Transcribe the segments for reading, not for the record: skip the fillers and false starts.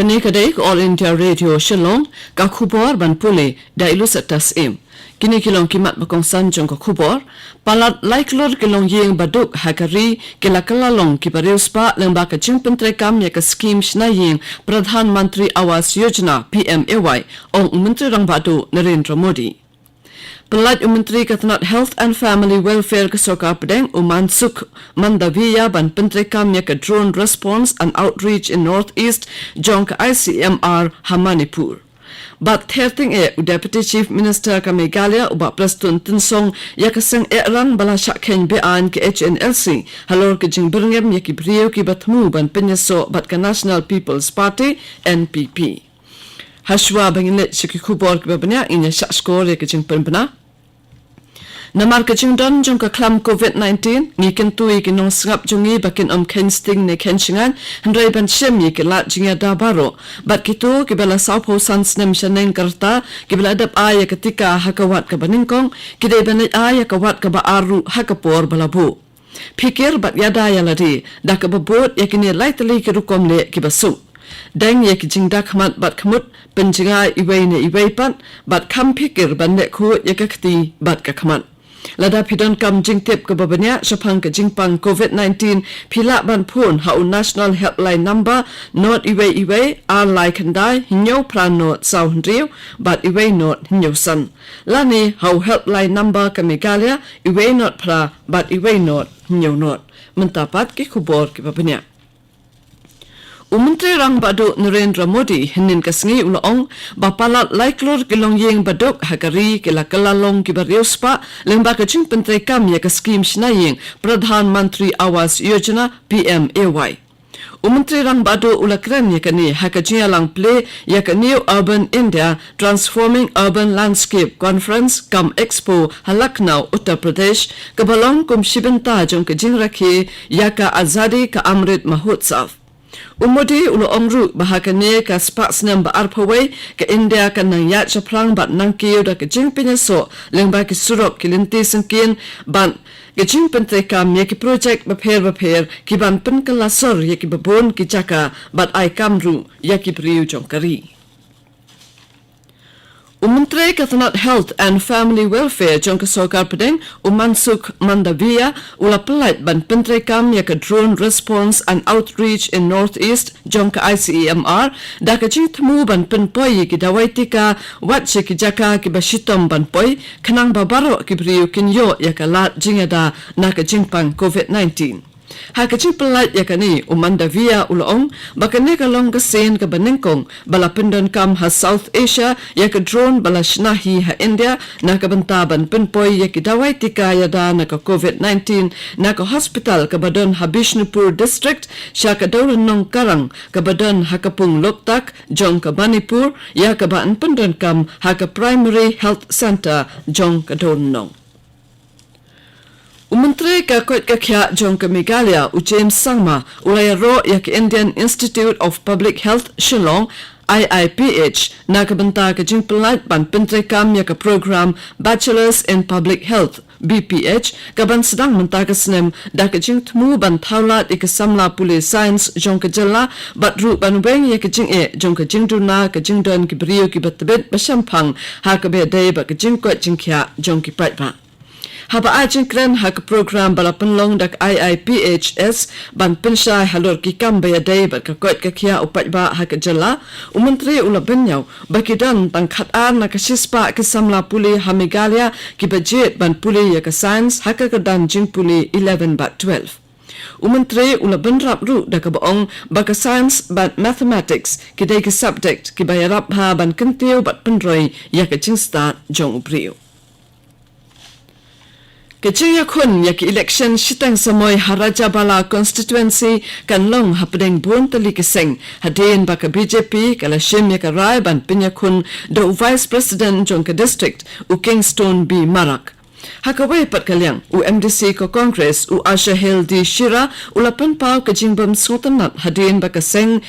Kani kadai All India Radio Shillong ka khubor ban puli da ilu satas im. Kini kilong kimat bakong sanjong ka khubor palat laiklor kilong yeng baduk hakari kilakalalong kiparius pa lembah kacing pentrekam ya ka skim shnaying Pradhan Mantri Awas Yojana PMAY ong Menteri Rang Badu Narendra Modi. Pelat Menteri Katanat Health and Family Welfare Kesoka Pedeng Umansuk Mandaviya ban pentrekam ya ka drone response and outreach in Northeast jong ka ICMR Hamanipur. But herting Deputy Chief Minister ka Meghalaya uba Prastun Tinsong ya kasang rang bala syakhen bean ke HNLC halor ke jing berngem ya ki brio ki batmu ban penyaso bat ka National People's Party NPP. Hashwa banginet syaki khubor ke babanya inya syak skor ya ke jing penbena. Namar kacing don jong ka klam COVID-19 ni kentui ki nong sngap jongi bakin ken sting ne kenshingan handrai ban shem ye ki lat jinga da baro bat kitu ki bela saupo sans nem shaneng karta ki bela adap aya ketika hakawat ka baningkong ki dei ban aya kawat ka ba aru hakapor balabu pikir bat yada ya ladi da ka babot ya kini laitali ki rukom le ki basu deng ye ki jingda khamat bat khamut penjinga iwei ne iwei pat bat kham pikir ban ne khu ye ka khti bat ka khamat Lada pidon kam jingtip ke babanya syapang ke jingpang COVID-19 pila ban pun hau national helpline number not iwe ar lai kandai hinyo prano sau hendriu but iwe not hinyo san. Lani hau helpline number ke Meghalaya iwe not pra but iwe not hinyo not. Mentapat ke khubor ke babanya. Menteri Rang Badu Narendra Modi hinin kasngi ulong bapalat laiklor kilong yeng baduk hakari kilakalalong kibariuspa lembah kacing pentrekam ya ka skim shnaying Pradhan Mantri Awas Yojana PMAY. Menteri Rang Badu ulakran ya kani hakajiya lang play ya ka New Urban India Transforming Urban Landscape Conference kam Expo Halaknau Uttar Pradesh kabalong kum shibenta jong ka jingrakhi ya ka Azadi ka Amrit Mahotsav. Umodi ulo omru bahakane ka sparks nam ba arpaway ka India ka nang yat chaplang bat nang kiyo da ka jing pinyaso lengba ki surok ki linti sangkin ban ka jing pentrekam ya ki project bapher ki ban pen ka lasor ya ki babon ki chaka bat ay kamru ya ki priyu jongkari. Menteri Katanat Health and Family Welfare jong kasokar pedeng Umansuk Mandaviya ula pelait ban pentrekam ya ka drone response and outreach in Northeast jong ka ICMR da ka jing temu ban penpoi ki dawai tika wat ki jaka ki bashitom ban poi kanang babaro ki priyu kinyo ya ka lat jingada na ka jingpang COVID-19. Hakacing pelat ya kani Mandaviya ulong bakane ka long kasen ka banengkong bala pendon kam ha South Asia ya ka drone bala shnahi ha India na ka bantaban penpoi ya ki dawai tika ya da na ka COVID-19 na ka hospital ka badon ha Bishnupur district sya ka dauran nong karang ka badon ha kapung Loktak jong ka Manipur ya ka baan pendon kam ha ka primary health center jong ka dauran nong. Menteri ka kot ka kya jong ka Meghalaya James Sangma ulaya ro ya ka Indian Institute of Public Health Shillong IIPH na ka banta ka jing pelat ban pentrekam ya ka program Bachelors in Public Health BPH ka ban sedang menta ka snem da ka jing tmu ban thaulat ikasamla puli science jong ka jalla bat ru ban weng ya ka jing jong ka jing duna ka jing don ki brio ki batbet bashampang ha ka be dai ba ka jing kot jing kya jong ki pat ba. Haba ajeng kren hak program balapan long dak IIPHS ban pensai halor ki kam bayadai bat ka kot ka kia upat ba hak jala Menteri ula benyau bakidan tangkat an na kasispa ke samla puli ha Meghalaya ki budget ban puli ya ka science hak ka dan jing puli 11 bat 12. Menteri ula benrap ru dak baong baka science bat mathematics ki dai ki subject ki bayarap ha ban kentiu bat pendroi ya ka jing start jong upriu. Kecil ya kun ya ki election sitang samoy Haraja Bala constituency kan long hapdeng bun tali keseng hadin baka BJP kala shim ya ka rai ban pinya kun do vice president jong ka district u Kingston B Marak. Hakawai pat kalyang u MDC ko Congress u Asha Hill di Shira ulapan pau ka jingbam sultanat hadin baka seng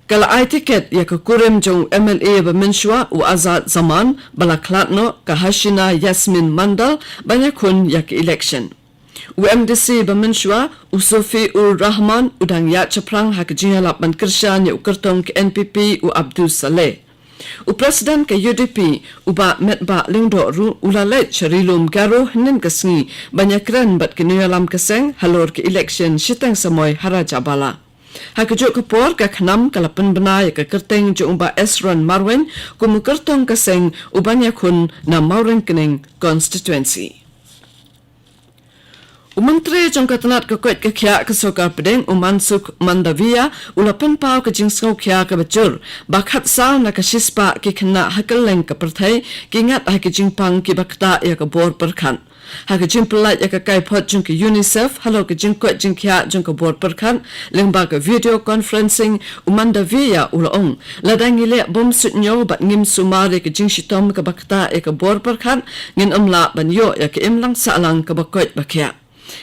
kala ai tiket ya ka kurim jong MLA ba Minshwa u Azad Zaman bala klatno ka Hashina Yasmin Mandal banya kun ya ka election. UMDC Bamanshwa Usofi ur Rahman udang ya chaprang hak jingalap man kirshan ya ukartong ke NPP u Abdul Saleh. Presiden ke UDP uba metba lingdo ru ulalet charilum garo hinin kasngi banyakran bat kinuyalam kaseng halor ke election shitang samoy harajabala. Hakajuk kapor ka khanam kalapan banay ka kerteng jo umba Esron Marwen kumukertong kaseng ubanya kun na Maureng Kening constituency. Umantri jong katanat ka kwet ka kya ka sokar pedeng umansuk mandavia ulapan pau ka jingsau kya ka bachur bakhat sa na ka shispa ki khna hakaleng ka perthai ki ngat ha ki jingpang ki bakta ya ka bor perkhan ha ka jimplat ya ka kai phot jong ki UNICEF halo ka jingkwet jingkya jong ka bor perkhan lengba ka video conferencing umandavia ulong ladangile bom sutnyo bat ngim sumare ka jingshitom ka bakta ya ka bor perkhan ngin amla banyo ya ka imlang salang ka bakwet bakya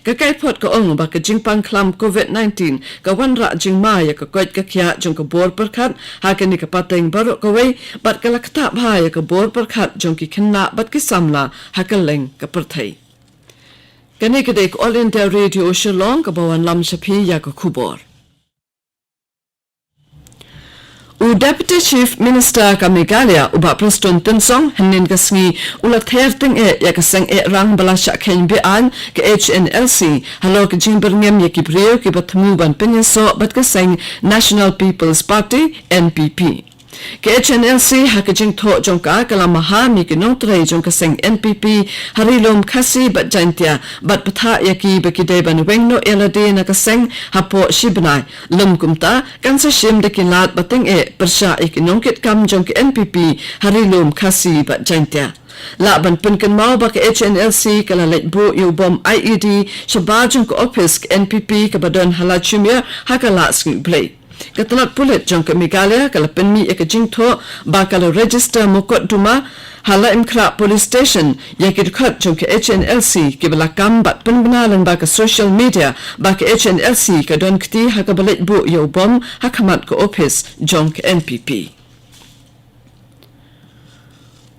Kakai pot ka ong ba ka jingpang klam COVID-19 ka wanra jingma ya ka kwet ka kya jong ka bor perkhat ha ka ni ka pateng baro ka wei bat ka lakta bha ya ka bor perkhat jong ki khinna bat ki samla ha ka leng ka perthai kani ka dek All India Radio Shillong ka bawan lam shapi ya ka khubor Deputy Chief Minister ka Meghalaya uba Preston Tinsong hanin kasngi ula therting ya kasang rang balasha khen bi an ka HNLC halo ka jingberngem ya ki priyo ki batmu ban penyeso bat kasang National People's Party NPP Ke HNLC hakajing tho jongka kala maha mi ke nongtrai jongka seng NPP harilom Khasi bat jantia bat patha yaki bakide ban wengno elade na kaseng hapo shibnai lum kumta kansa shim de kilat bateng persha ik nongkit kam jongka NPP harilom Khasi bat jantia La ban punkan mau ba ke HNLC kala letbo yu bom IED shabajong ko office NPP ka badon halachumya hakala sing play Katalat pulit jong ke Meghalaya kala penmi eka jingtho ba kala register mokot duma hala imkra police station yakit khat jong ke HNLC ke belakam bat penbenalan ba ke social media ba ke HNLC ka don kti ha ka balet bu yo bom hakamat ko office jong ke NPP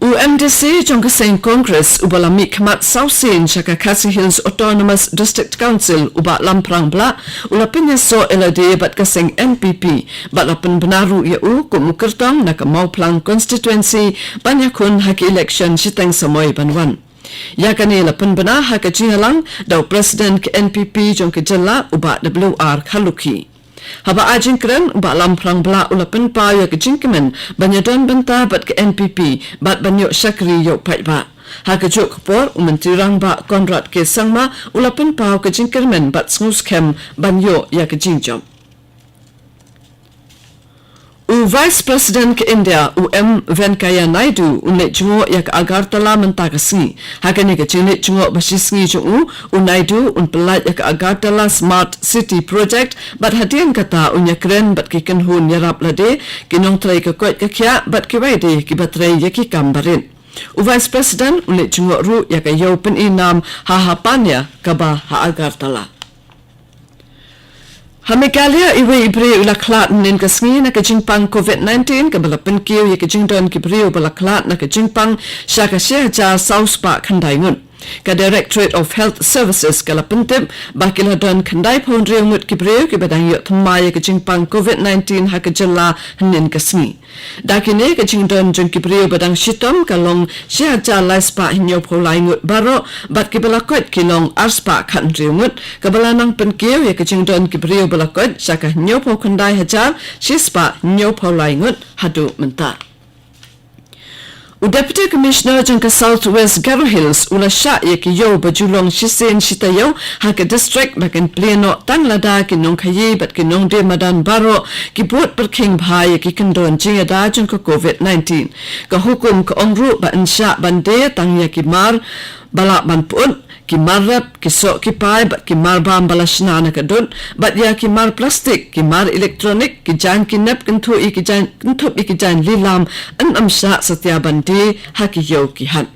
UMDC jong ka Saint Congress ubala mi khamat South Sin shaka Khasi Hills Autonomous District Council uba lamprang bla ulapinya so elade bat ka Saint NPP bat lapan benaru ya u ko mukertang na ka Mauplang constituency banyakun hak election shitang samoy banwan ya kani lapan bena hak jingalang daw president ke NPP jong ka jalla uba WR Khaluki Haba ajing keren ba lamprang bla ulapan pa ya ke jingkemen banyadon benta bat ke NPP bat banyo syakri yo pai ba ha ke jok por umentirang ba Konrad ke sangma ulapan pa ke jingkemen bat sngus kem banyo ya ke jingjom Vice President ke India Venkaya Naidu unet jungo yak Agartala mentakasi hakani ke jinit jungo basisngi jungu Naidu pelat yak Agartala Smart City Project bat hadian kata unyakren bat kiken hun yarap lade kinong trai ke kwet ke kya bat kiwaide ki batrai yaki kambarin Vice President unet jungo ru yak yopen inam hahapanya kaba ha Agartala Meghalaya iwe ibre ulaklat nin kasngi na ka jingpang COVID-19 ka balapan kiyo ya ka jingdon ki brio balaklat na ka jingpang siya ka siya ja South Park khandai ngun. Ka Directorate of Health Services ka lapantip bakila don khandai pon rio ngut ki brio ki badang yot thumaya ka jingpang COVID-19 ha ka jala nin kasngi. Dakine ka jingdon jung ki brio badang shitom ka long siya ja laispa hinyo pholai ngut baro bat ki balakot ki long arspa khan rio ngut ka balanang penkiyo ya ka jingdon ki brio balakot siya ka hinyo pho khandai hajar shispa hinyo pholai ngut hadu mentar. Deputy Commissioner jong ka Southwest Garo Hills ula sha ye ki yo bajulong shisen shitayo ha ka district bakan pleno tanglada ki nong khaye bat ki nong de madan baro ki bot perking bhai ki kandon jinga da jong ka COVID-19 ka hukum ka ongru ba insha bande tang ya ki mar bala ban pun ki marap ki so ki pai bat ki mar bam balashna na ka don bat ya ki mar plastic ki mar electronic ki jan ki nap kintu ki jan lilam an amsha satya bande ha ki yo ki han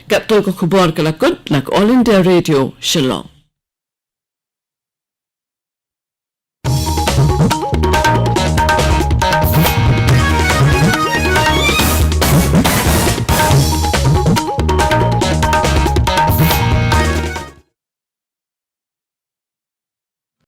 kat to ko khubor kala kun nak All India Radio Shillong